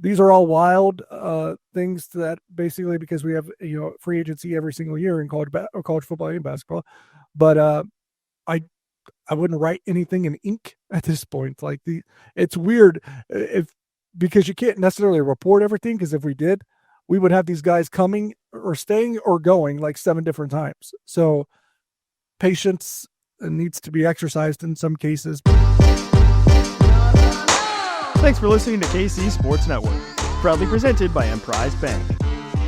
these are all wild things that basically, because we have free agency every single year in college football and basketball. But I wouldn't write anything in ink at this point. Like it's weird because you can't necessarily report everything, because if we did, we would have these guys coming or staying or going like 7 different times. So patience needs to be exercised in some cases. Thanks for listening to KC Sports Network, proudly presented by Emprise Bank.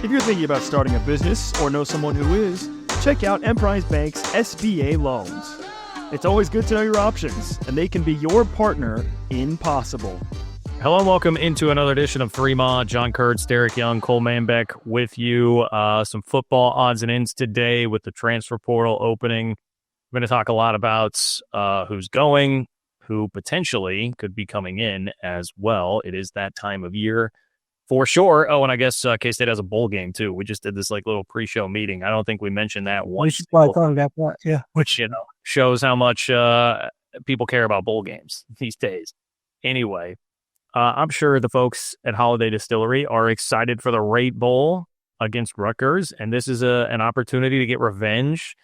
If you're thinking about starting a business or know someone who is, check out Emprise Bank's SBA loans. It's always good to know your options, and they can be your partner in possible. Hello and welcome into another edition of Three Ma. John Kurtz, Derek Young, Cole Manbeck with you. Some football odds and ends today with the transfer portal opening. We're going to talk a lot about who's going, who potentially could be coming in as well. It is that time of year for sure. Oh, and I guess K-State has a bowl game too. We just did this like little pre-show meeting. I don't think we mentioned that once. We should probably talk about that. Yeah. Which, shows how much people care about bowl games these days. Anyway, I'm sure the folks at Holiday Distillery are excited for the Rate Bowl against Rutgers, and this is an opportunity to get revenge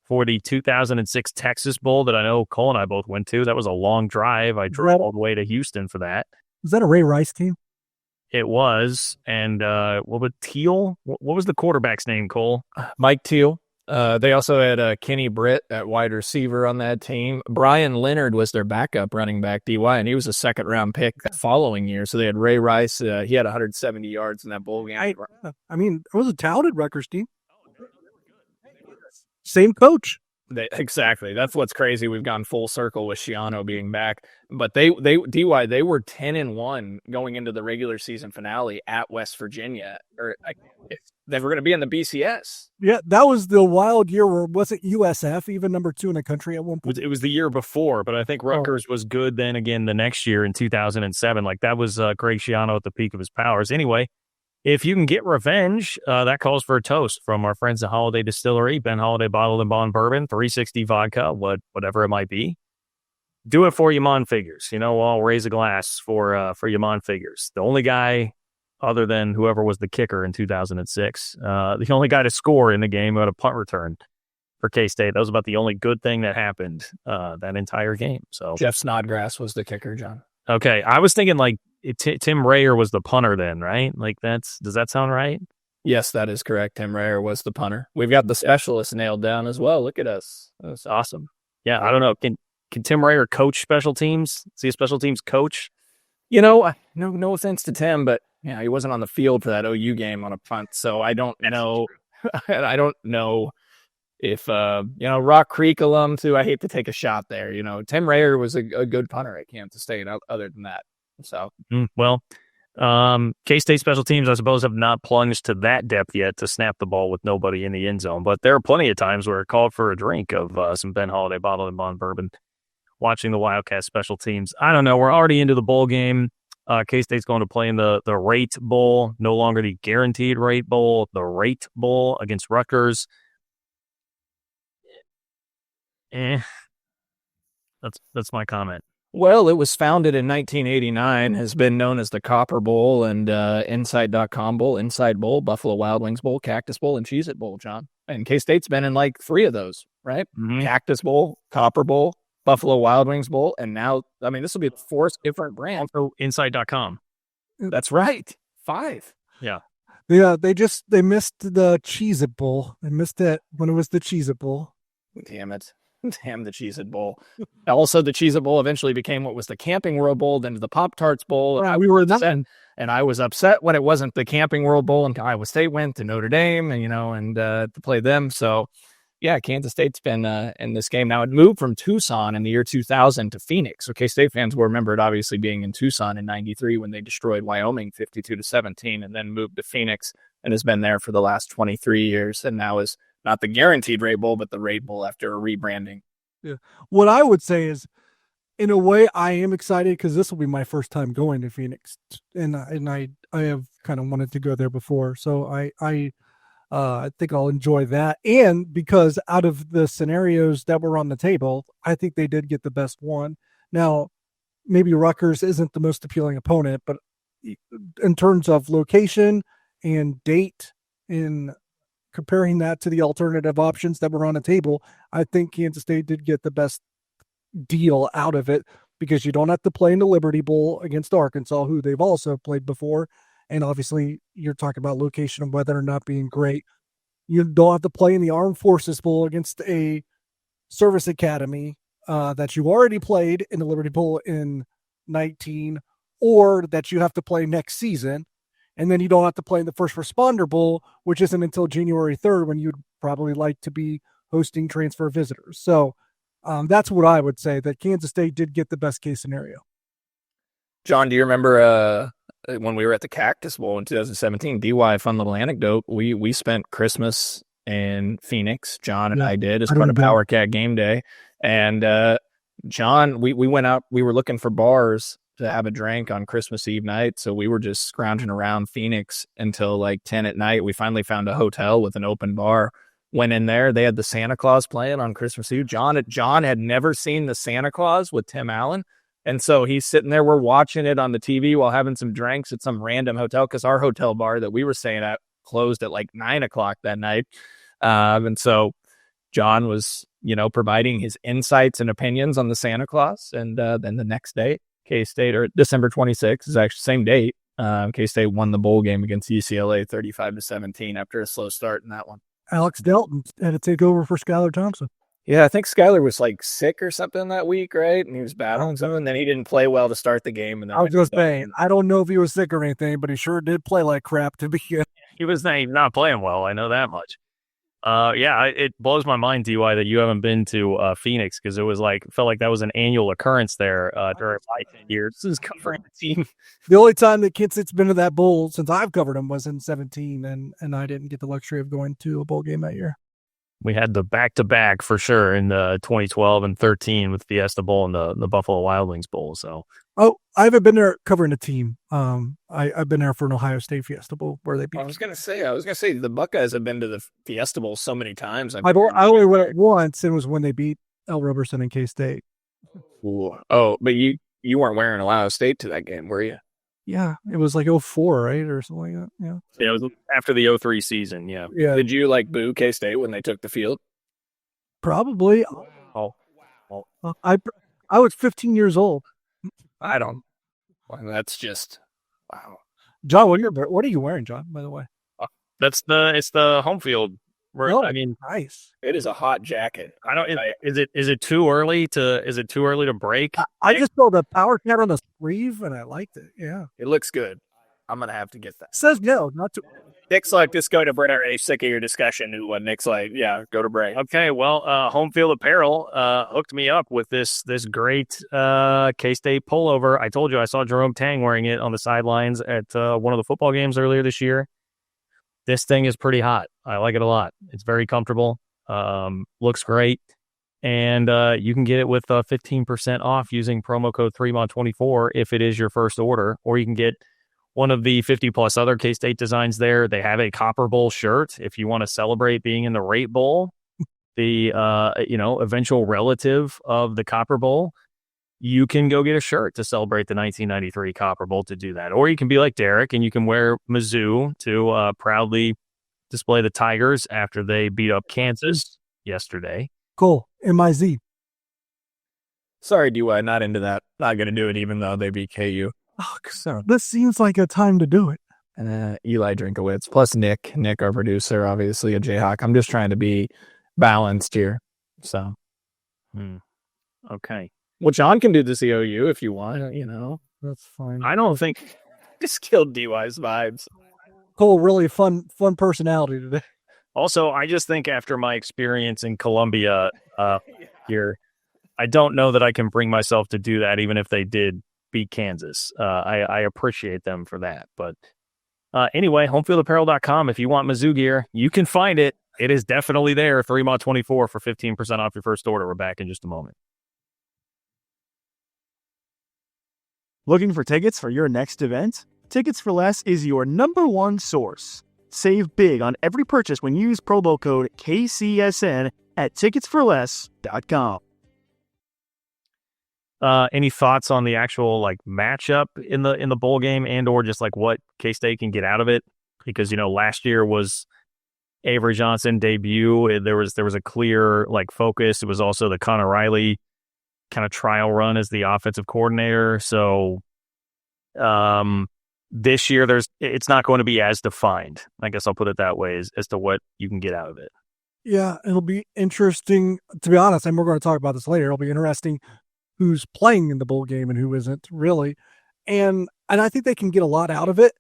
for the 2006 Texas Bowl that I know Cole and I both went to. That was a long drive. I drove all the way to Houston for that. Was that a Ray Rice team? It was. And what was Teal? What was the quarterback's name, Cole? Mike Teal. They also had Kenny Britt at wide receiver on that team. Brian Leonard was their backup running back, DY, and he was a second-round pick the following year. So they had Ray Rice. He had 170 yards in that bowl game. I mean, it was a talented Rutgers team. Same coach. Exactly. That's what's crazy. We've gone full circle with Schiano being back. But they were 10-1 going into the regular season finale at West Virginia. They were going to be in the BCS. Yeah, that was the wild year where wasn't USF even number 2 in the country at one point? It was the year before, but I think Rutgers was good then again the next year in 2007. Like that was Greg Schiano at the peak of his powers. Anyway, if you can get revenge, that calls for a toast from our friends at Holiday Distillery, Ben Holiday Bottled and Bond Bourbon, 360 vodka, whatever it might be. Do it for Yamon Figures. I'll raise a glass for Yamon Figures. The only guy, other than whoever was the kicker in 2006, the only guy to score in the game who had a punt return for K-State. That was about the only good thing that happened that entire game. So Jeff Snodgrass was the kicker, John. Okay, I was thinking like Tim Rayer was the punter then, right? Like does that sound right? Yes, that is correct. Tim Rayer was the punter. We've got the specialist nailed down as well. Look at us. That's awesome. Yeah, I don't know. Can Tim Rayer coach special teams? Is he a special teams coach? No offense to Tim, but yeah, he wasn't on the field for that OU game on a punt, so I don't know. I don't know if Rock Creek alum too. I hate to take a shot there. Tim Rayer was a good punter at Kansas State. Other than that, so K-State special teams, I suppose, have not plunged to that depth yet to snap the ball with nobody in the end zone. But there are plenty of times where it called for a drink of some Ben Holiday Bottled and Bond Bourbon. Watching the Wildcats special teams, I don't know. We're already into the bowl game. K-State's going to play in the Rate Bowl, no longer the Guaranteed Rate Bowl, the Rate Bowl against Rutgers. That's my comment. Well, it was founded in 1989, has been known as the Copper Bowl and Inside.com Bowl, Inside Bowl, Buffalo Wild Wings Bowl, Cactus Bowl, and Cheez-It Bowl, John. And K-State's been in like 3 of those, right? Mm-hmm. Cactus Bowl, Copper Bowl, Buffalo Wild Wings Bowl, and now, this will be the 4th different brand. Also, Inside.com. That's right. 5. Yeah. Yeah, they missed the Cheez-It Bowl. They missed it when it was the Cheez-It Bowl. Damn it. Damn the Cheez-It Bowl. Also, the Cheez-It Bowl eventually became what was the Camping World Bowl, then the Pop-Tarts Bowl. Right, we were upset, and I was upset when it wasn't the Camping World Bowl, and Iowa State went to Notre Dame, and to play them. So, yeah, Kansas State's been in this game. Now, it moved from Tucson in the year 2000 to Phoenix. So, K-State fans will remember it obviously being in Tucson in 93 when they destroyed Wyoming 52-17, and then moved to Phoenix and has been there for the last 23 years, and now is not the Guaranteed Rate Bowl, but the Rate Bowl after a rebranding. Yeah. What I would say is, in a way, I am excited because this will be my first time going to Phoenix, and I have kind of wanted to go there before, so I think I'll enjoy that. And because out of the scenarios that were on the table, I think they did get the best one. Now, maybe Rutgers isn't the most appealing opponent, but in terms of location and date, in comparing that to the alternative options that were on the table, I think Kansas State did get the best deal out of it, because you don't have to play in the Liberty Bowl against Arkansas, who they've also played before. And obviously, you're talking about location and weather not being great. You don't have to play in the Armed Forces Bowl against a service academy that you already played in the Liberty Bowl in 19, or that you have to play next season. And then you don't have to play in the First Responder Bowl, which isn't until January 3rd, when you'd probably like to be hosting transfer visitors. So that's what I would say, that Kansas State did get the best case scenario. John, do you remember when we were at the Cactus Bowl in 2017? DY, fun little anecdote. We spent Christmas in Phoenix. John and I did, as part of Power Cat Game Day. And John, we went out. We were looking for bars to have a drink on Christmas Eve night. So we were just scrounging around Phoenix until like 10 at night. We finally found a hotel with an open bar. Went in there. They had the Santa Claus playing on Christmas Eve. John had never seen the Santa Claus with Tim Allen. And so he's sitting there. We're watching it on the TV while having some drinks at some random hotel, because our hotel bar that we were staying at closed at like 9:00 that night. And so John was, providing his insights and opinions on the Santa Claus. And then the next day, K-State, or December 26th, is actually the same date. K-State won the bowl game against UCLA 35-17 after a slow start in that one. Alex Delton had to take over for Skylar Thompson. Yeah, I think Skylar was like sick or something that week, right? And he was battling something, and then he didn't play well to start the game. And then I was just saying, I don't know if he was sick or anything, but he sure did play like crap to begin. He was not playing well. I know that much. It blows my mind, DY, that you haven't been to Phoenix, because it felt like that was an annual occurrence there during my 10 years covering the team. The only time that Kansas State's been to that bowl since I've covered them was in 17, and I didn't get the luxury of going to a bowl game that year. We had the back-to-back for sure in 2012 and 13 with Fiesta Bowl and the Buffalo Wild Wings Bowl. So, I haven't been there covering a team. I've been there for an Ohio State Fiesta Bowl where they beat. I was gonna say the Buckeyes have been to the Fiesta Bowl so many times. I only went once, and it was when they beat L. Roberson and K-State. Oh, but you weren't wearing Ohio State to that game, were you? Yeah, it was like 2004, right, or something like that. Yeah, it was after the 2003 season. Yeah. Did you boo K-State when they took the field? Probably. Oh. I was 15 years old. I don't. Well, that's just wow. John, what are you wearing, John? By the way, it's the home field. Nice. It is a hot jacket. I don't. Is it too early to break? I just saw the Power Cat on the sleeve, and I liked it. Yeah, it looks good. I'm gonna have to get that. Says no, not to. Nick's like, just go to break. Are you sick of your discussion? When Nick's like, yeah, go to break. Okay, well, Home Field Apparel hooked me up with this great K-State pullover. I told you I saw Jerome Tang wearing it on the sidelines at one of the football games earlier this year. This thing is pretty hot. I like it a lot. It's very comfortable. Looks great. And you can get it with 15% off using promo code 3MOD24 if it is your first order. Or you can get one of the 50-plus other K-State designs there. They have a Copper Bowl shirt if you want to celebrate being in the Rate Bowl, the eventual relative of the Copper Bowl. You can go get a shirt to celebrate the 1993 Copper Bowl to do that. Or you can be like Derek and you can wear Mizzou to proudly display the Tigers after they beat up Kansas yesterday. Cool. MIZ. Sorry, DY, not into that. Not going to do it even though they beat KU. Oh, so this seems like a time to do it. Eli Drinkowitz, plus Nick, our producer, obviously a Jayhawk. I'm just trying to be balanced here. So, okay. Well, John can do the COU if you want, That's fine. I don't think just killed DY's vibes. Cole, really fun personality today. Also, I just think after my experience in Columbia here, I don't know that I can bring myself to do that, even if they did beat Kansas. I appreciate them for that. But anyway, homefieldapparel.com. If you want Mizzou gear, you can find it. It is definitely there. 3MOD24 for 15% off your first order. We're back in just a moment. Looking for tickets for your next event? Tickets for Less is your number one source. Save big on every purchase when you use promo code KCSN at ticketsforless.com. Any thoughts on the actual like matchup in the bowl game and or just like what K-State can get out of it? Because last year was Avery Johnson debut. There was a clear like focus. It was also the Connor Riley kind of trial run as the offensive coordinator. So this year it's not going to be as defined. I guess I'll put it that way as to what you can get out of it. Yeah, it'll be interesting. To be honest, and we're going to talk about this later. It'll be interesting who's playing in the bowl game and who isn't really. And I think they can get a lot out of it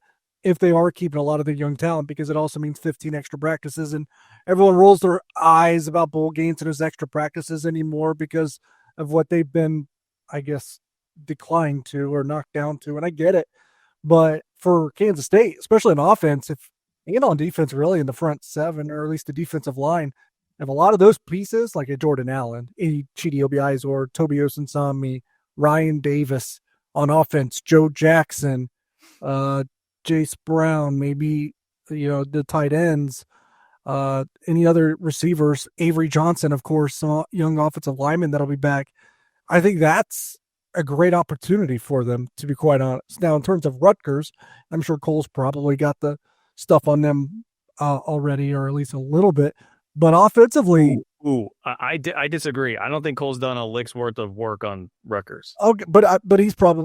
if they are keeping a lot of their young talent, because it also means 15 extra practices, and everyone rolls their eyes about bowl games and those extra practices anymore because of what they've been, I guess, declined to or knocked down to. And I get it. But for Kansas State, especially on offense, and on defense, really in the front seven, or at least the defensive line, if a lot of those pieces, like a Jordan Allen, a Chidi Obiais, or Tobi Osunsami, Ryan Davis on offense, Joe Jackson, Jace Brown, maybe the tight ends, any other receivers, Avery Johnson, of course, young offensive lineman that'll be back. I think that's a great opportunity for them, to be quite honest. Now, in terms of Rutgers, I'm sure Cole's probably got the stuff on them already, or at least a little bit. But offensively, I disagree. I don't think Cole's done a lick's worth of work on Rutgers. Okay, but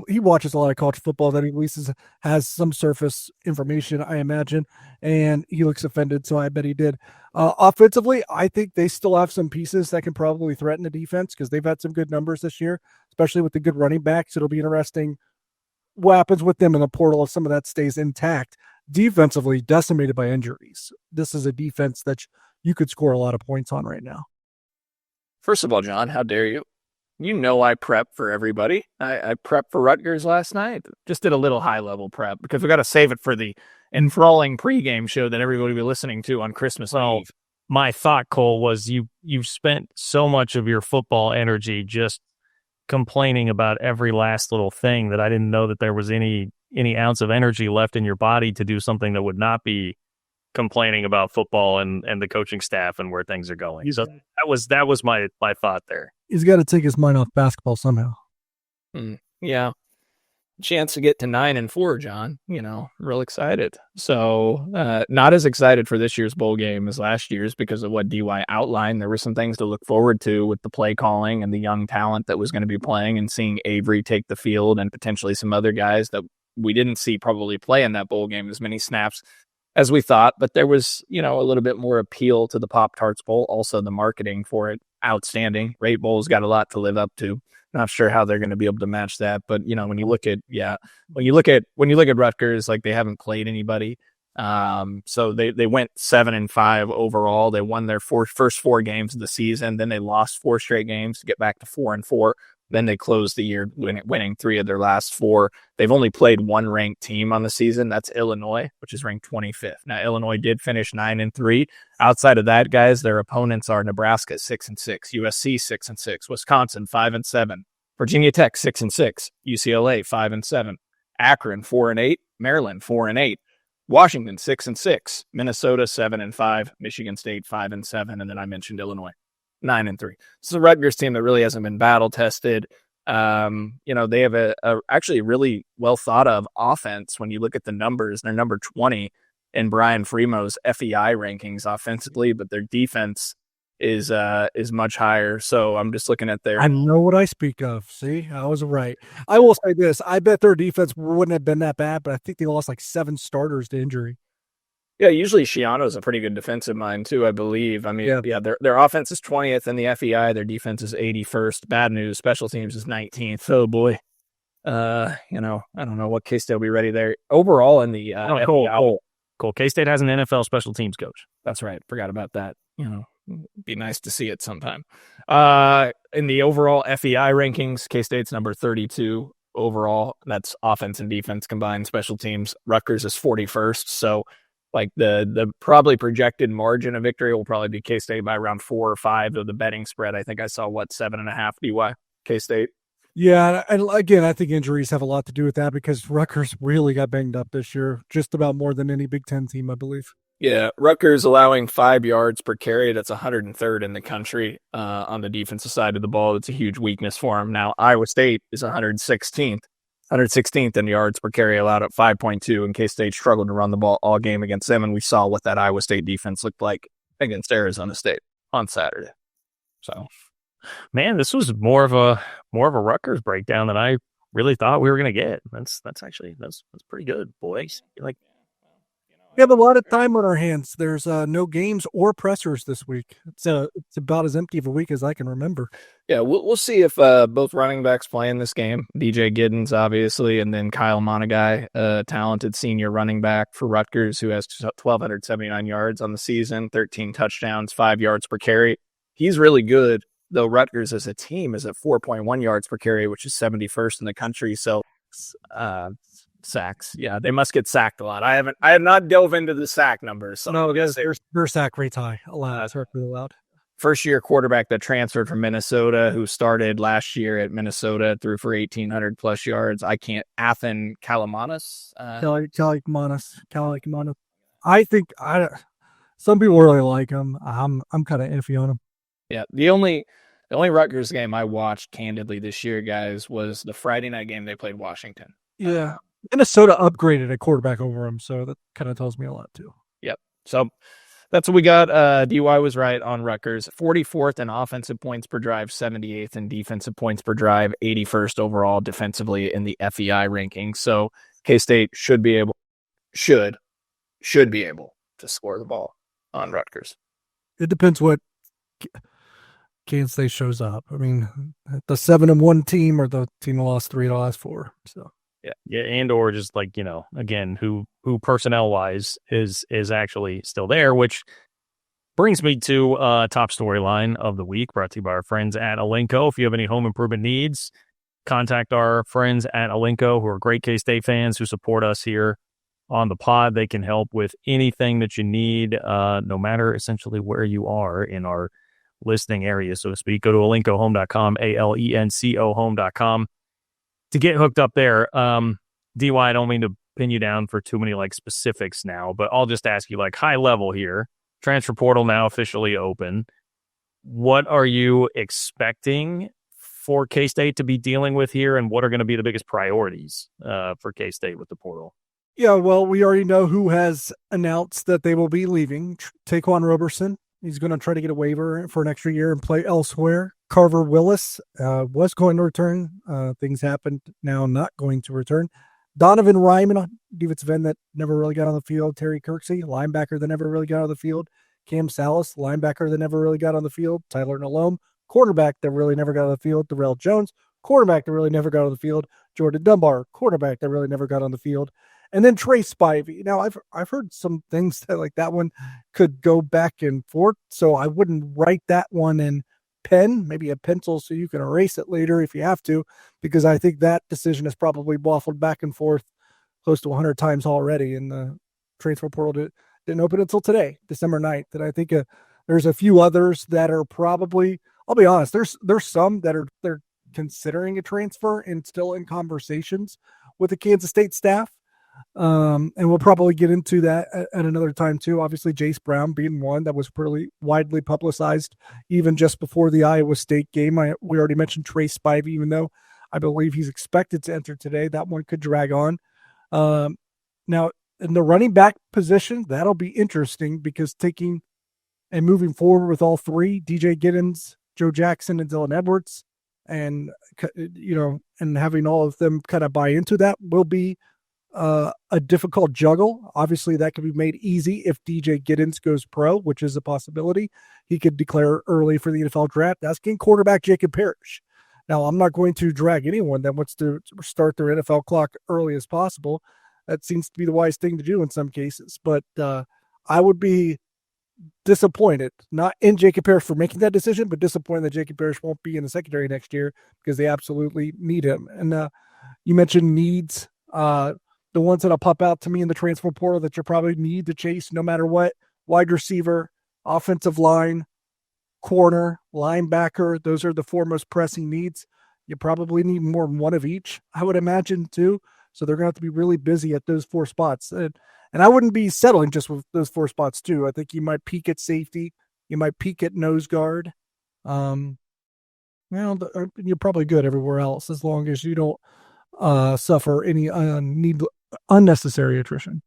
he watches a lot of college football, that he at least has some surface information, I imagine, and he looks offended, so I bet he did. Offensively, I think they still have some pieces that can probably threaten the defense, because they've had some good numbers this year, especially with the good running backs. It'll be interesting what happens with them in the portal if some of that stays intact. Defensively, decimated by injuries. This is a defense that you could score a lot of points on right now. First of all, John, how dare you? I prep for everybody. I prepped for Rutgers last night. Just did a little high-level prep because we got to save it for the enthralling pregame show that everybody will be listening to on Christmas Eve. My thought, Cole, was you spent so much of your football energy just complaining about every last little thing that I didn't know that there was any ounce of energy left in your body to do something that would not be complaining about football and the coaching staff and where things are going. So that was my thought there. He's got to take his mind off basketball somehow. Yeah. Chance to get to 9-4, John, real excited. So not as excited for this year's bowl game as last year's because of what DY outlined. There were some things to look forward to with the play calling and the young talent that was going to be playing, and seeing Avery take the field and potentially some other guys that we didn't see probably play in that bowl game as many snaps as we thought, but there was, a little bit more appeal to the Pop-Tarts Bowl. Also, the marketing for it, outstanding. Rate Bowl's got a lot to live up to. Not sure how they're going to be able to match that, but when you look at Rutgers, like, they haven't played anybody. So they went 7-5 overall. They won their first 4 games of the season. Then they lost 4 straight games to get back to 4-4. Then they closed the year winning 3 of their last 4. They've only played one ranked team on the season. That's Illinois, which is ranked 25th. Now, Illinois did finish 9-3. Outside of that, guys, their opponents are Nebraska 6-6, USC 6-6, Wisconsin 5-7, Virginia Tech 6-6, UCLA 5-7, Akron 4-8, Maryland 4-8, Washington 6-6, Minnesota 7-5, Michigan State 5-7, and then I mentioned Illinois 9-3. It's a Rutgers team that really hasn't been battle tested. They have a actually really well thought of offense. When you look at the numbers, they're number 20 in Brian Fremo's FEI rankings offensively, but their defense is much higher. So I'm just looking at I know what I speak of. See, I was right. I will say this: I bet their defense wouldn't have been that bad, but I think they lost like 7 starters to injury. Yeah, usually Shiano's a pretty good defensive mind too, I believe. I mean, their offense is 20th in the FEI. Their defense is 81st. Bad news, special teams is 19th. Oh boy. I don't know what K-State will be ready there. Overall in the Cool. K-State has an NFL special teams coach. That's right. Forgot about that. Be nice to see it sometime. In the overall FEI rankings, K-State's number 32 overall. That's offense and defense combined. Special teams, Rutgers is 41st. So, like, the probably projected margin of victory will probably be K-State by around 4 or 5 of the betting spread. I think I saw 7.5 DY K-State. Yeah, and again, I think injuries have a lot to do with that, because Rutgers really got banged up this year, just about more than any Big Ten team, I believe. Yeah, Rutgers allowing 5 yards per carry. That's 103rd in the country on the defensive side of the ball. It's a huge weakness for them. Now, Iowa State is 116th in yards per carry allowed at 5.2. And K-State struggled to run the ball all game against them, and we saw what that Iowa State defense looked like against Arizona State on Saturday. So, man, this was more of a Rutgers breakdown than I really thought we were going to get. That's pretty good, boys. Like, we have a lot of time on our hands. There's no games or pressers this week. It's about as empty of a week as I can remember. Yeah, we'll see if both running backs play in this game. DJ Giddens, obviously, and then Kyle Monagai, a talented senior running back for Rutgers who has 1,279 yards on the season, 13 touchdowns, 5 yards per carry. He's really good, though Rutgers as a team is at 4.1 yards per carry, which is 71st in the country. So, sacks. Yeah, they must get sacked a lot. I have not delved into the sack numbers. So no, because their sack rate's high. It's really loud. First year quarterback that transferred from Minnesota, who started last year at Minnesota, threw for 1,800 plus yards. Athan Kalamanis. Kalamanis. I think some people really like him. I'm kind of iffy on him. Yeah, the only Rutgers game I watched candidly this year, guys, was the Friday night game they played Washington. Yeah. Minnesota upgraded a quarterback over him, so that kind of tells me a lot too. Yep. So that's what we got. DY was right on Rutgers. 44th in offensive points per drive, 78th in defensive points per drive, 81st overall defensively in the FEI ranking. So K-State should be able to score the ball on Rutgers. It depends what Kansas State shows up. I mean, the 7-1 team or the team that lost 3 to last 4. So. Yeah, and or just like, again, who personnel wise is actually still there, which brings me to top storyline of the week, brought to you by our friends at Alinco. If you have any home improvement needs, contact our friends at Alinco, who are great K-State fans who support us here on the pod. They can help with anything that you need, no matter essentially where you are in our listening area, so to speak. Go to alincohome.com, ALENCO home.com. To get hooked up there. DY, I don't mean to pin you down for too many like specifics now, but I'll just ask you like high level here. Transfer portal now officially open. What are you expecting for K-State to be dealing with here, and what are going to be the biggest priorities for K-State with the portal? Yeah, well, we already know who has announced that they will be leaving. Taquan Roberson. He's going to try to get a waiver for an extra year and play elsewhere. Carver Willis was going to return. Things happened. Now not going to return. Donovan Ryman, defensive end that never really got on the field. Terry Kirksey, linebacker that never really got on the field. Cam Salas, linebacker that never really got on the field. Tyler Nalome, quarterback that really never got on the field. Darrell Jones, quarterback that really never got on the field. Jordan Dunbar, quarterback that really never got on the field. And then Trey Spivey. Now, I've heard some things that like that one could go back and forth, so I wouldn't write that one in pen, maybe a pencil so you can erase it later if you have to, because I think that decision has probably waffled back and forth close to 100 times already, and the transfer portal didn't open until today, December 9th. And I think there's a few others that are probably, I'll be honest, there's some that they're considering a transfer and still in conversations with the Kansas State staff. And we'll probably get into that at another time too. Obviously, Jace Brown being one that was pretty widely publicized even just before the Iowa State game. We already mentioned Trey Spivey, even though I believe he's expected to enter today. That one could drag on. Now, in the running back position, that'll be interesting because taking and moving forward with all three, DJ Giddens, Joe Jackson, and Dylan Edwards, and and having all of them kind of buy into that will be a difficult juggle. Obviously, that could be made easy if DJ Giddens goes pro, which is a possibility. He could declare early for the NFL draft. Asking quarterback Jacob Parrish. Now, I'm not going to drag anyone that wants to start their NFL clock early as possible. That seems to be the wise thing to do in some cases. But I would be disappointed, not in Jacob Parrish for making that decision, but disappointed that Jacob Parrish won't be in the secondary next year because they absolutely need him. And you mentioned needs. The ones that'll pop out to me in the transfer portal that you probably need to chase no matter what: wide receiver, offensive line, corner, linebacker. Those are the four most pressing needs. You probably need more than one of each, I would imagine, too. So they're going to have to be really busy at those four spots. And I wouldn't be settling just with those 4 spots too. I think you might peak at safety. You might peak at nose guard. You're probably good everywhere else as long as you don't suffer any unnecessary attrition.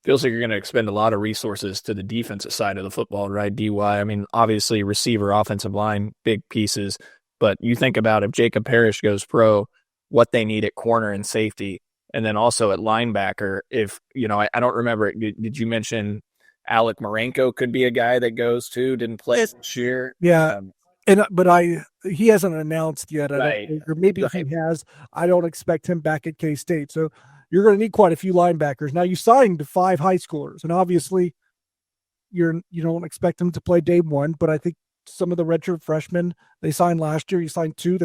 Feels like you're going to expend a lot of resources to the defensive side of the football, right? DY. I mean, obviously, receiver, offensive line, big pieces. But you think about if Jacob Parrish goes pro, what they need at corner and safety, and then also at linebacker. If I don't remember. Did you mention Alec Marenko could be a guy that goes too? Didn't play this year. Yeah. He hasn't announced yet. Right. Or maybe if he has, I don't expect him back at K-State. So you're going to need quite a few linebackers. Now you signed 5 high schoolers, and obviously you don't expect them to play day one, but I think some of the redshirt freshmen they signed last year, you signed 2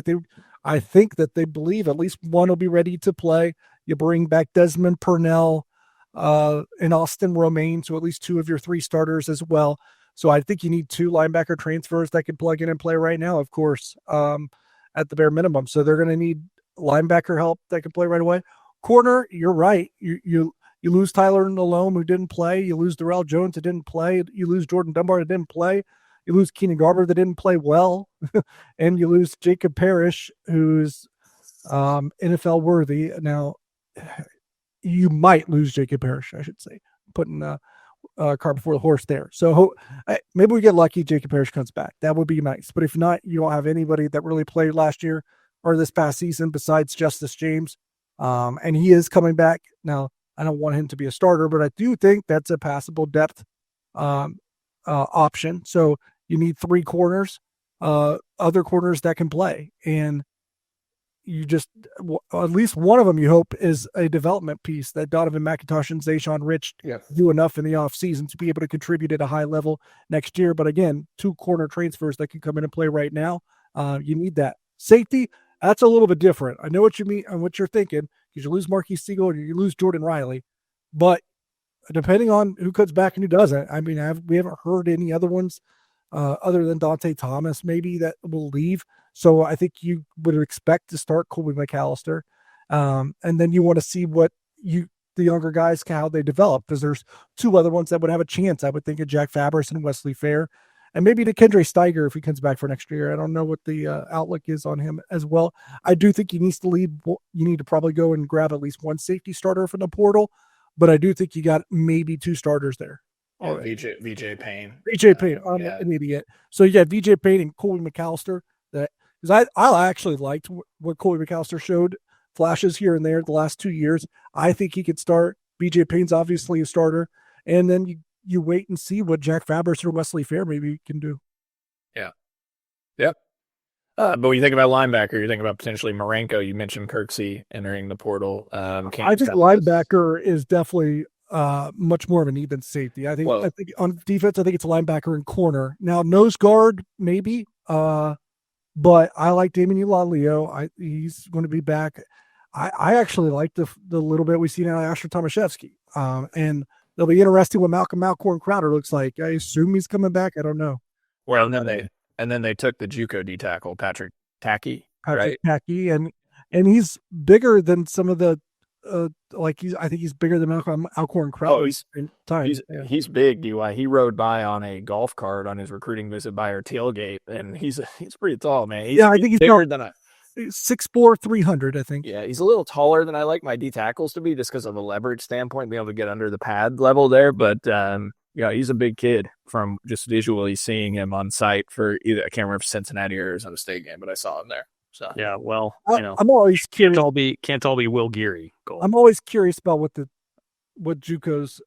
I think that they believe at least one will be ready to play. You bring back Desmond Purnell and Austin Romaine, so at least 2 of your 3 starters as well. So I think you need 2 linebacker transfers that can plug in and play right now, of course, at the bare minimum. So they're going to need linebacker help that can play right away. Corner, you're right. You lose Tyler Nalome, who didn't play. You lose Darrell Jones, who didn't play. You lose Jordan Dunbar, that didn't play. You lose Keenan Garber, that didn't play well. And you lose Jacob Parrish, who's NFL worthy. Now, you might lose Jacob Parrish, I should say, putting cart before the horse there. So maybe we get lucky, Jacob Parrish comes back. That would be nice. But if not, you don't have anybody that really played last year or this past season besides Justice James. And he is coming back. Now, I don't want him to be a starter, but I do think that's a passable depth option. So you need 3 corners, other corners that can play. And you just, at least one of them you hope is a development piece that Donovan McIntosh and Zayshawn Rich do enough in the offseason to be able to contribute at a high level next year. But again, 2 corner transfers that can come in and play right now. You need that. Safety, that's a little bit different. I know what you mean and what you're thinking, because you lose Marquise Siegel and you lose Jordan Riley. But depending on who comes back and who doesn't, I mean, we haven't heard any other ones other than Dante Thomas maybe that will leave. So I think you would expect to start Colby McAllister. And then you want to see what the younger guys, how they develop, because there's 2 other ones that would have a chance. I would think of Jack Fabris and Wesley Fair, and maybe to Kendra Steiger if he comes back for next year. I don't know what the outlook is on him as well. I do think he needs to lead. You need to probably go and grab at least 1 safety starter from the portal, but I do think you got maybe 2 starters there. Oh, VJ Payne. VJ Payne. I'm an idiot. So you got VJ Payne and Colby McAllister. Because I actually liked what Colby McAllister showed flashes here and there the last 2 years. I think he could start. VJ Payne's obviously a starter. And then you wait and see what Jack Fabris or Wesley Fair maybe can do. Yeah. Yep. But when you think about linebacker, you think about potentially Marenko. You mentioned Kirksey entering the portal. I think linebacker is definitely much more of a need than safety. I think on defense, I think it's linebacker and corner. Now, nose guard, maybe. But I like Damien Ulaleo. He's going to be back. I actually like the little bit we've seen out of Asher Tomaszewski. And it'll be interesting what Malcolm Alcorn Crowder looks like. I assume he's coming back. I don't know. Well, and then they took the JUCO D tackle, Patrick Tackey, right? Tackey, and he's bigger than some of the I think he's bigger than Malcolm Alcorn Crowder. Oh, he's big, DY. He rode by on a golf cart on his recruiting visit by our tailgate, and he's pretty tall, man. I think he's bigger than 6'4", 300, I think. Yeah, he's a little taller than I like my D tackles to be, just because of a leverage standpoint, being able to get under the pad level there. But he's a big kid from just visually seeing him on site for either, I can't remember if Cincinnati or Arizona State game, but I saw him there. So yeah, well, I'm always curious. Can't all be Will Geary. Goal. I'm always curious about what JUCOs,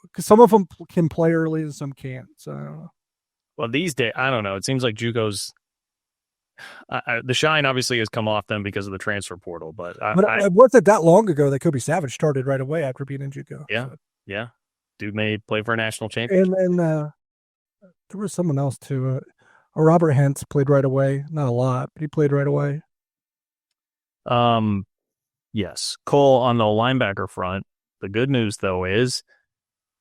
because some of them can play early and some can't. So I don't know. Well, these days, I don't know. It seems like JUCOs. The shine obviously has come off them because of the transfer portal, but it wasn't that long ago that Kobe Savage started right away after being in JUCO. Yeah. Dude may play for a national championship. And there was someone else too. Robert Hentz played right away. Not a lot, but he played right away. Yes. Cole, on the linebacker front, the good news, though, is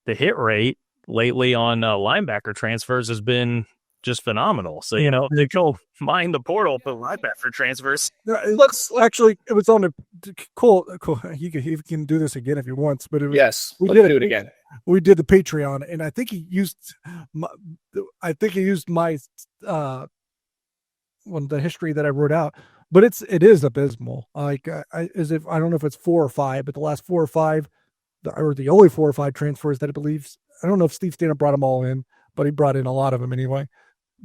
the hit rate lately on linebacker transfers has been just phenomenal. So, they go mine the portal for linebacker transfers. Let's actually, it was on a cool. You can do this again if you want, but let's do it again. We did the Patreon, and I think he used my the history that I wrote out, but it is abysmal. Like I don't know if it's 4 or 5, but the last 4 or 5, or the only 4 or 5 transfers that I believe, I don't know if Steve Stanner brought them all in, but he brought in a lot of them anyway.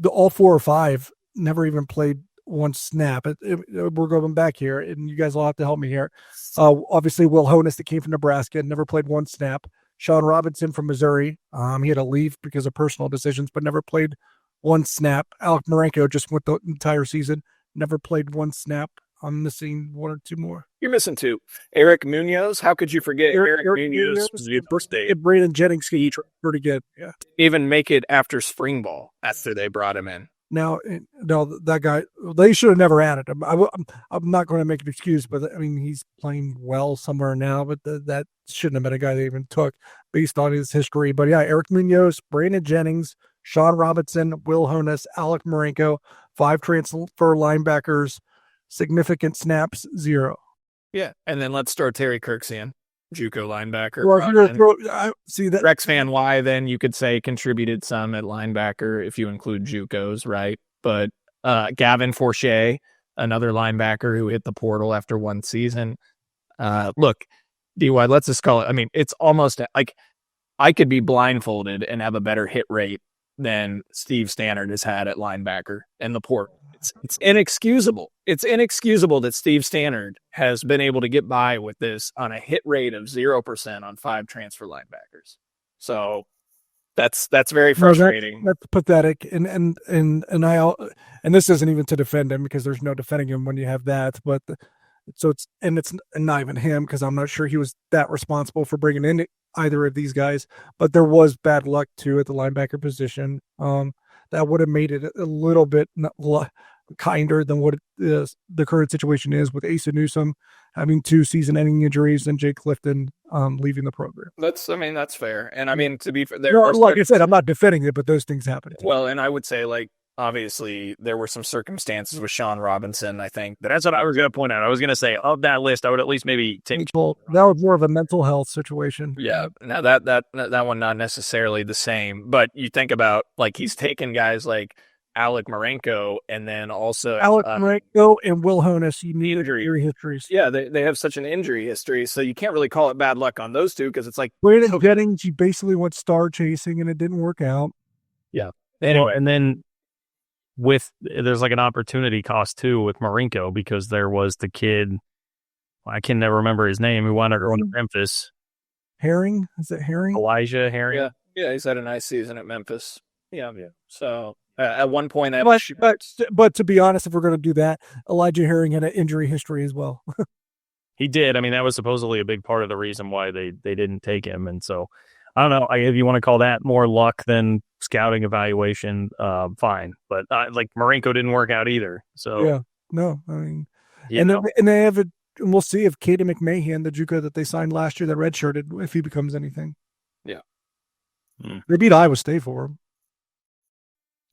All 4 or 5 never even played one snap. We're going back here, and you guys will have to help me here. Obviously, Will Honus, that came from Nebraska, never played one snap. Sean Robinson from Missouri, he had to leave because of personal decisions, but never played one snap. Alec Marenko just went the entire season, never played one snap. I'm missing 1 or 2 more. You're missing 2. Eric Munoz. How could you forget Eric Munoz? Was his birthday. Brandon Jennings pretty good. Yeah. Even make it after spring ball after they brought him in. Now, no, that guy, they should have never added him. I'm not going to make an excuse, but I mean, he's playing well somewhere now, but that shouldn't have been a guy they even took based on his history. But yeah, Eric Munoz, Brandon Jennings, Sean Robinson, Will Honus, Alec Marenko, 5 transfer linebackers, significant snaps, 0. Yeah, and then let's throw Terry Kirks in, JUCO linebacker. See that Rex Van Wy, then you could say contributed some at linebacker if you include JUCOs, right? But Gavin Forche, another linebacker who hit the portal after 1 season. Look, DY, let's just call it. I mean, it's almost like I could be blindfolded and have a better hit rate than Steve Stannard has had at linebacker in the portal. It's inexcusable. It's inexcusable that Steve Stannard has been able to get by with this on a hit rate of 0% on 5 transfer linebackers. So that's very frustrating. That's pathetic. And this isn't even to defend him, because there's no defending him when you have that. But it's not even him, because I'm not sure he was that responsible for bringing in either of these guys. But there was bad luck too at the linebacker position. That would have made it a little bit kinder than what the current situation is, with Asa Newsome having 2 season-ending injuries and Jake Clifton leaving the program. That's fair. And I mean, to be fair, like I said, I'm not defending it, but those things happen. Well, and I would say, like, obviously there were some circumstances with Sean Robinson, I think. That's what I was going to point out. I was going to say, of that list, I would at least maybe take. That was more of a mental health situation. Yeah. Now that one, not necessarily the same, but you think about, like, he's taken guys like Alec Marenko, and then also Alec Marenko and Will Honus, you need injury histories. Yeah, they have such an injury history, so you can't really call it bad luck on those 2, because it's like Brandon Jennings, you basically went star chasing and it didn't work out. Yeah. Anyway, and then there's like an opportunity cost too with Marenko, because there was the kid, I can never remember his name, who wound up going to Memphis. Herring? Is it Herring? Elijah Herring? Yeah, he's had a nice season at Memphis. Yeah. So at one point, but to be honest, if we're going to do that, Elijah Herring had an injury history as well. He did. I mean, that was supposedly a big part of the reason why they didn't take him. And so, I don't know if you want to call that more luck than scouting evaluation, fine. But like Marenko didn't work out either. So yeah, no, I mean, and they have and we'll see if Katie McMahon, the JUCO that they signed last year, that redshirted, if he becomes anything. Yeah, they beat Iowa State for him.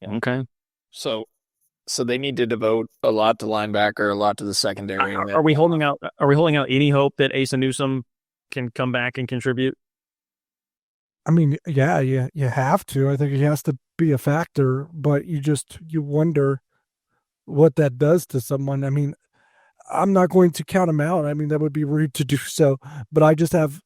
Yeah. Okay, so they need to devote a lot to linebacker, a lot to the secondary. Are we holding out? Are we holding out any hope that Asa Newsome can come back and contribute? I mean, yeah, you have to. I think he has to be a factor, but you wonder what that does to someone. I mean, I'm not going to count him out. I mean, that would be rude to do so, but I just have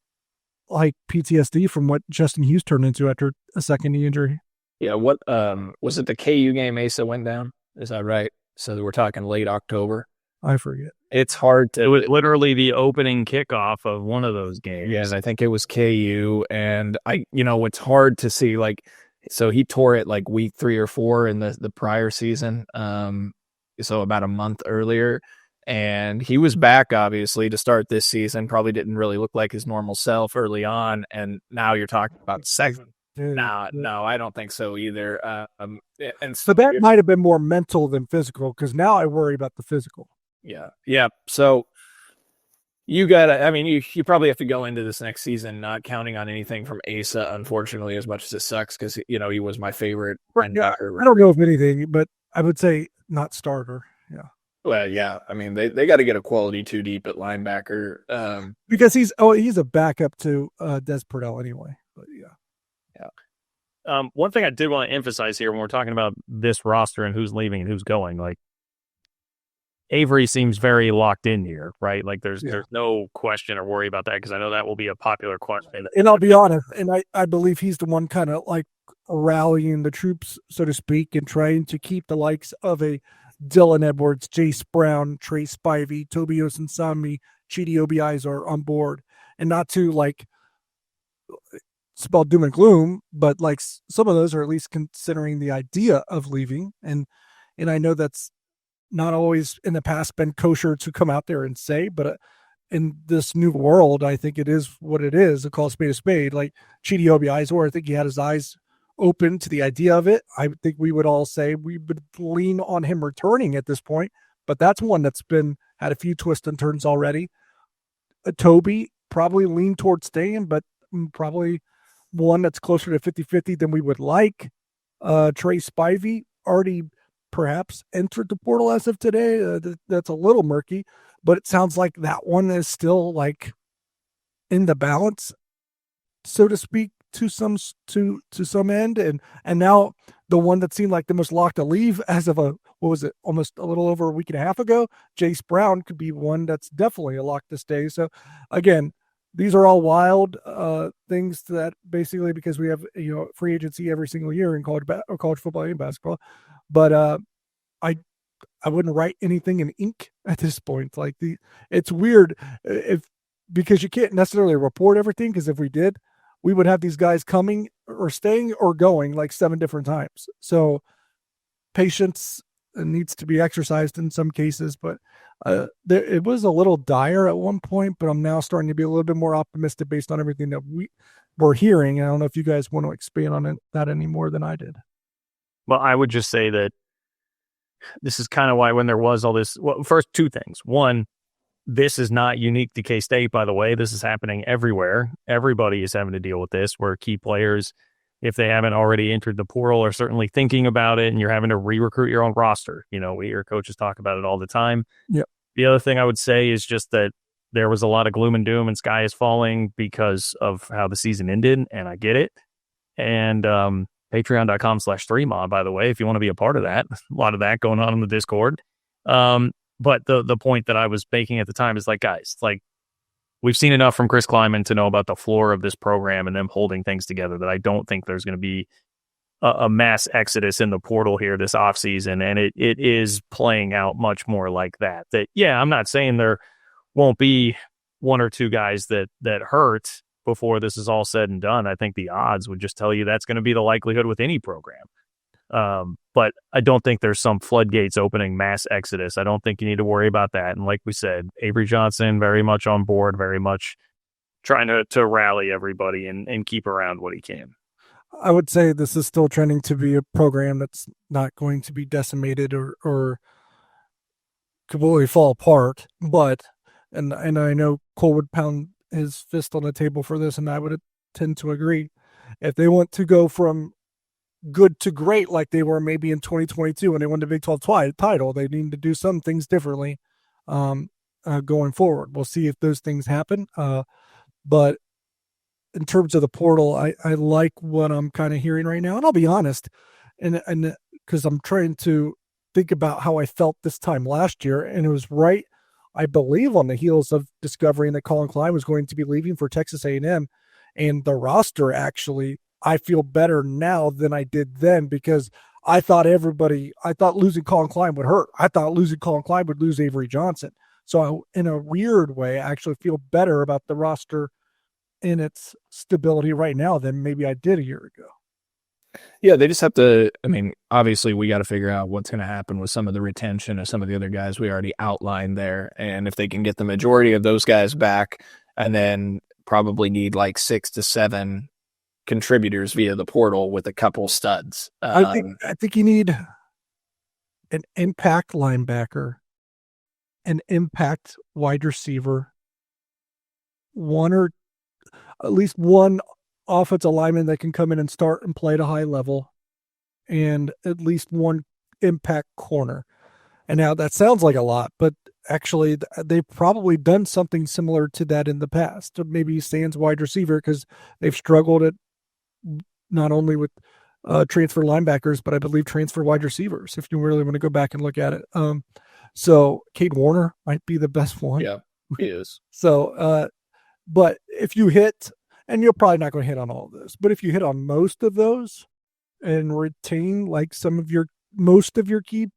like PTSD from what Justin Hughes turned into after a second knee injury. Yeah, what was it, the KU game Asa went down? Is that right? So we're talking late October. I forget. It's hard to. It was literally the opening kickoff of one of those games. Yes, I think it was KU, and it's hard to see. Like, so he tore it like week 3 or 4 in the prior season. So about a month earlier, and he was back obviously to start this season. Probably didn't really look like his normal self early on, and now you're talking about second. No, I don't think so either. And so that might have been more mental than physical, because now I worry about the physical. Yeah. So You gotta. I mean, you probably have to go into this next season not counting on anything from Asa. Unfortunately, as much as it sucks, because he was my favorite. Yeah, I don't know if anything, but I would say not starter. Yeah, Well, yeah. I mean, they got to get a quality two deep at linebacker. because he's a backup to Des Purdell anyway. But yeah. One thing I did want to emphasize here when we're talking about this roster and who's leaving and who's going, like Avery seems very locked in here, right? Like there's no question or worry about that, because I know that will be a popular question. And I'll be honest, and I believe he's the one kind of like rallying the troops, so to speak, and trying to keep the likes of a Dylan Edwards, Jace Brown, Trey Spivey, Toby Osunsami, Chidi Obi's are on board, and not to like spell doom and gloom, but like some of those are at least considering the idea of leaving, and I know that's not always in the past been kosher to come out there and say, but in this new world, I think it is what it is. A call spade a spade. Like Chidi Obi's, I think he had his eyes open to the idea of it. I think we would all say we would lean on him returning at this point, but that's one that's been had a few twists and turns already. Toby probably leaned towards staying, but probably one that's closer to 50-50 than we would like. Trey Spivey already perhaps entered the portal as of today. That's a little murky, but it sounds like that one is still like in the balance, so to speak, to some end. And now the one that seemed like the most locked to leave as of almost a little over a week and a half ago, Jace Brown could be one that's definitely a lock to stay. So again, these are all wild things that basically, because we have free agency every single year in college football and basketball, but I wouldn't write anything in ink at this point. Like it's weird because you can't necessarily report everything, because if we did, we would have these guys coming or staying or going like 7 different times. So patience needs to be exercised in some cases, but it was a little dire at one point, but I'm now starting to be a little bit more optimistic based on everything that we're hearing. I don't know if you guys want to expand on that any more than I did. Well, I would just say that this is kind of why when there was all this, well, first 2 things. One, this is not unique to K-State, by the way. This is happening everywhere. Everybody is having to deal with this, where key players, if they haven't already entered the portal, are certainly thinking about it, and you're having to re-recruit your own roster. We hear coaches talk about it all the time. Yep. The other thing I would say is just that there was a lot of gloom and doom and sky is falling because of how the season ended, and I get it. And patreon.com/3mod, by the way, if you want to be a part of that. A lot of that going on in the Discord. But the point that I was making at the time is like, guys, like we've seen enough from Chris Kleiman to know about the floor of this program and them holding things together, that I don't think there's going to be a mass exodus in the portal here this offseason. And it is playing out much more like that. Yeah, I'm not saying there won't be 1 or 2 guys that hurt before this is all said and done. I think the odds would just tell you that's going to be the likelihood with any program. But I don't think there's some floodgates opening mass exodus. I don't think you need to worry about that. And like we said, Avery Johnson very much on board, very much trying to rally everybody and keep around what he can. I would say this is still trending to be a program that's not going to be decimated or completely fall apart. But and I know Cole would pound his fist on the table for this, and I would tend to agree. If they want to go from good to great, like they were maybe in 2022 when they won the Big 12 title, they need to do some things differently going forward. We'll see if those things happen. But in terms of the portal, I like what I'm kind of hearing right now. And I'll be honest, and because I'm trying to think about how I felt this time last year, and it was right, I believe, on the heels of discovering that Colin Klein was going to be leaving for Texas A&M, and the roster actually, I feel better now than I did then, because I thought losing Colin Klein would hurt. I thought losing Colin Klein would lose Avery Johnson. So in a weird way, I actually feel better about the roster in its stability right now than maybe I did a year ago. Yeah, they just have to, obviously we got to figure out what's going to happen with some of the retention of some of the other guys we already outlined there. And if they can get the majority of those guys back, and then probably need like 6 to 7 contributors via the portal with a couple studs. I think you need an impact linebacker, an impact wide receiver, at least one offensive lineman that can come in and start and play at a high level, and at least one impact corner. And now that sounds like a lot, but actually they've probably done something similar to that in the past. Maybe Sands wide receiver, because they've struggled at not only with transfer linebackers, but I believe transfer wide receivers, if you really want to go back and look at it. So Cade Warner might be the best one. Yeah, he is. So, but if you hit, and you're probably not going to hit on all of those, but if you hit on most of those and retain like most of your key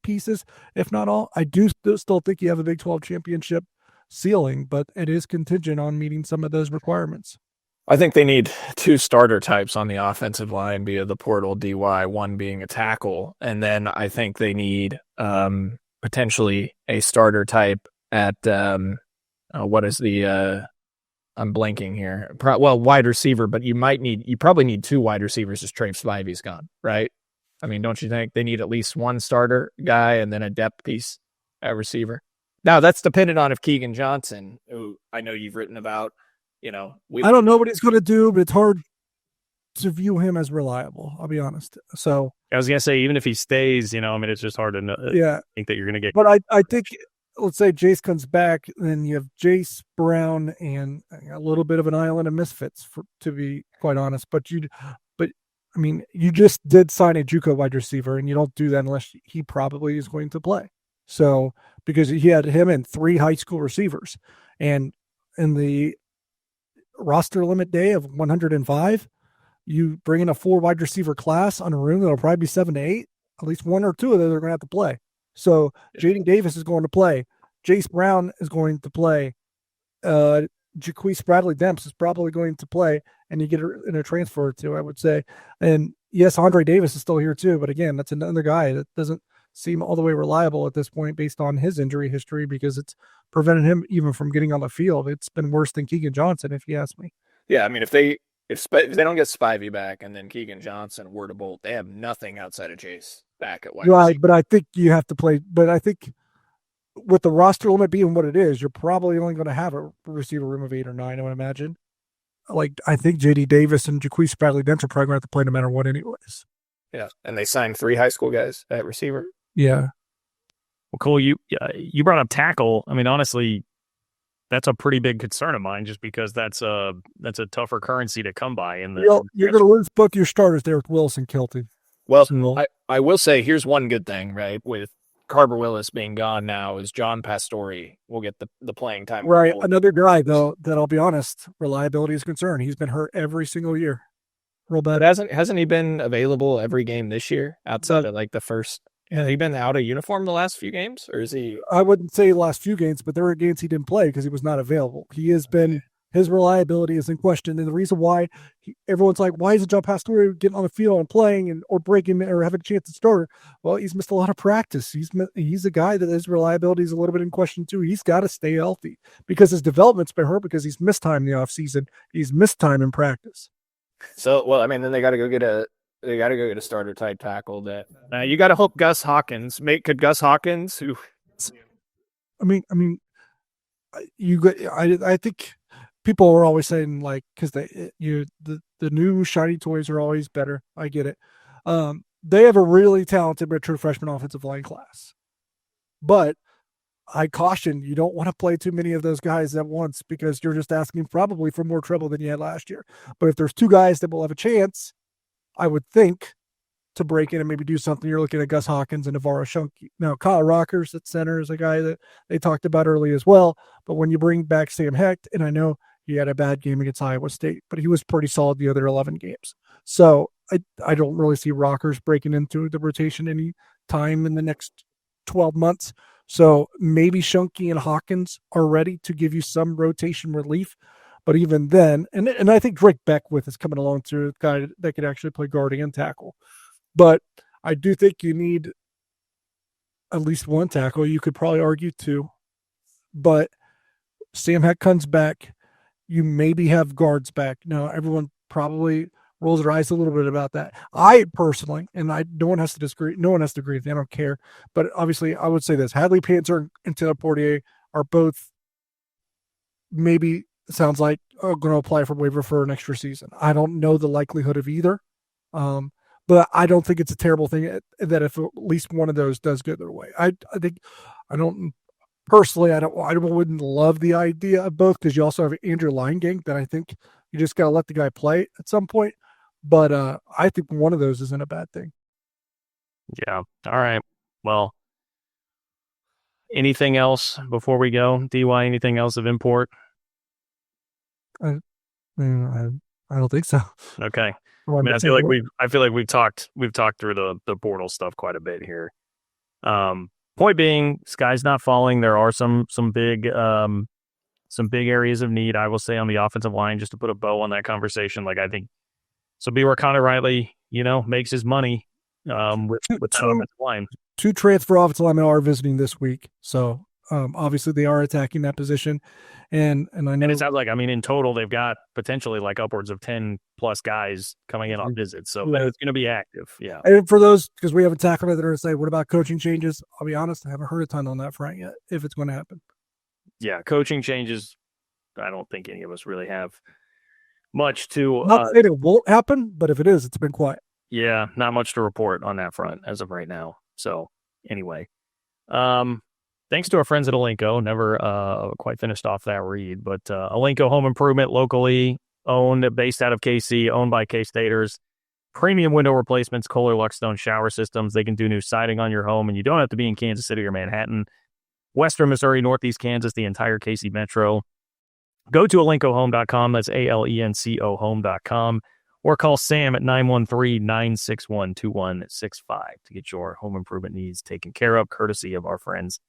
pieces, if not all, I do still think you have a Big 12 championship ceiling, but it is contingent on meeting some of those requirements. I think they need 2 starter types on the offensive line via the portal DY, one being a tackle. And then I think they need potentially a starter type at what is the I'm blanking here. Wide receiver, but you probably need 2 wide receivers as Trey Spivey's gone, right? I mean, don't you think they need at least one starter guy and then a depth piece at receiver? Now, that's dependent on if Keegan Johnson, who I know you've written about, I don't know what he's going to do, but it's hard to view him as reliable. I'll be honest. So I was going to say, even if he stays, it's just hard to think that you're going to get. But I think, let's say Jace comes back, then you have Jace, Brown, and a little bit of an island of misfits, to be quite honest. But I mean, you just did sign a JUCO wide receiver, and you don't do that unless he probably is going to play. So, because he had him and 3 high school receivers, and in the roster limit day of 105, you bring in a 4 wide receiver class on a room that'll probably be 7 to 8. At least 1 or 2 of them are going to have to play. So, Jaden Davis is going to play. Jace Brown is going to play. Jaquise Bradley-Demps is probably going to play, and you get in a transfer or 2, I would say. And yes, Andre Davis is still here too, but again, that's another guy that doesn't seem all the way reliable at this point based on his injury history, because it's prevented him even from getting on the field. It's been worse than Keegan Johnson, if you ask me. Yeah, I mean, if they don't get Spivey back and then Keegan Johnson were to bolt, they have nothing outside of Chase back at wide receiver. Right, but I think you have to play. But I think with the roster limit being what it is, you're probably only going to have a receiver room of 8 or 9, I would imagine. Like, I think J.D. Davis and Jaquise Bradley-Demps are probably going to have to play no matter what anyways. Yeah, and they signed 3 high school guys at receiver. Yeah. Well, Cole, you brought up tackle. I mean, honestly, that's a pretty big concern of mine, just because that's a tougher currency to come by. You're going to lose both your starters there with Willis and Kilty. Well, I will say, here's one good thing, right? With Carver Willis being gone now, is John Pastore will get the playing time. Right. Another guy, though, that I'll be honest, reliability is concerned. He's been hurt every single year. Real bad. But hasn't he been available every game this year outside of like the first? Has he been out of uniform the last few games, or is he? I wouldn't say last few games, but there were games he didn't play because he was not available. He has been. His reliability is in question, and the reason why everyone's like, why isn't John Pastore getting on the field and playing or breaking or having a chance to start? Well, he's missed a lot of practice. He's a guy that his reliability is a little bit in question too. He's got to stay healthy because his development's been hurt because he's missed time in the offseason. He's missed time in practice. So, well, I mean, then they got to go get a starter type tackle. That you got to hope Gus Hawkins could Gus Hawkins who. I think. People are always saying, like, because the new shiny toys are always better. I get it. They have a really talented true freshman offensive line class, but I caution you don't want to play too many of those guys at once because you're just asking probably for more trouble than you had last year. But if there's 2 guys that will have a chance, I would think to break in and maybe do something. You're looking at Gus Hawkins and Navarro Shunke. Now, Kyle Rockers at center is a guy that they talked about early as well. But when you bring back Sam Hecht, and I know he had a bad game against Iowa State, but he was pretty solid the other 11 games. So I don't really see Rockers breaking into the rotation any time in the next 12 months. So maybe Shunke and Hawkins are ready to give you some rotation relief. But even then, and I think Drake Beckwith is coming along to a guy that could actually play guard and tackle. But I do think you need at least 1 tackle. You could probably argue 2. But Sam Heck comes back. You maybe have guards back. Now, everyone probably rolls their eyes a little bit about that. I personally, and no one has to disagree. No one has to agree with me. I don't care. But obviously, I would say this. Hadley Panzer and Taylor Portier are both maybe sounds like are going to apply for waiver for an extra season. I don't know the likelihood of either, but I don't think it's a terrible thing that if at least one of those does go their way. I think I don't personally. I wouldn't love the idea of both because you also have Andrew Linegang that I think you just got to let the guy play at some point. But I think one of those isn't a bad thing. Yeah. All right. Well, anything else before we go? DY, anything else of import? I don't think so. Okay. I feel like we've talked through the portal stuff quite a bit here. Point being, sky's not falling. There are some big areas of need, I will say, on the offensive line, just to put a bow on that conversation. Like, I think so. B. Conor Riley, makes his money with the offensive line. 2 transfer offensive linemen are visiting this week, so obviously they are attacking that position, and I know. And it sounds like, in total they've got potentially like upwards of 10 plus guys coming in on visits, so it's going to be active. Yeah. And for those, because we haven't tackled it, they're going to say, "What about coaching changes?" I'll be honest, I haven't heard a ton on that front yet. If it's going to happen, yeah, coaching changes. I don't think any of us really have much to. Not saying it won't happen, but if it is, it's been quiet. Yeah, not much to report on that front as of right now. So anyway, thanks to our friends at Alinco. Never quite finished off that read, but Alinco Home Improvement, locally owned, based out of KC, owned by K-Staters. Premium window replacements, Kohler Luckstone shower systems. They can do new siding on your home, and you don't have to be in Kansas City or Manhattan. Western Missouri, Northeast Kansas, the entire KC Metro. Go to alencohome.com. That's ALENCO home.com. Or call Sam at 913-961-2165 to get your home improvement needs taken care of, courtesy of our friends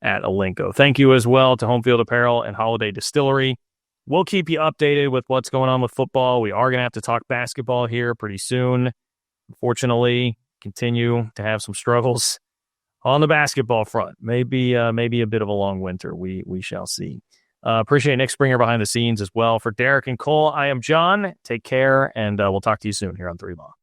at Alinco. Thank you as well to Home Field Apparel and Holiday Distillery. We'll keep you updated with what's going on with football. We are going to have to talk basketball here pretty soon. Unfortunately, continue to have some struggles on the basketball front. Maybe a bit of a long winter. We shall see. Appreciate Nick Springer behind the scenes as well. For Derek and Cole, I am John. Take care, and we'll talk to you soon here on 3 Law.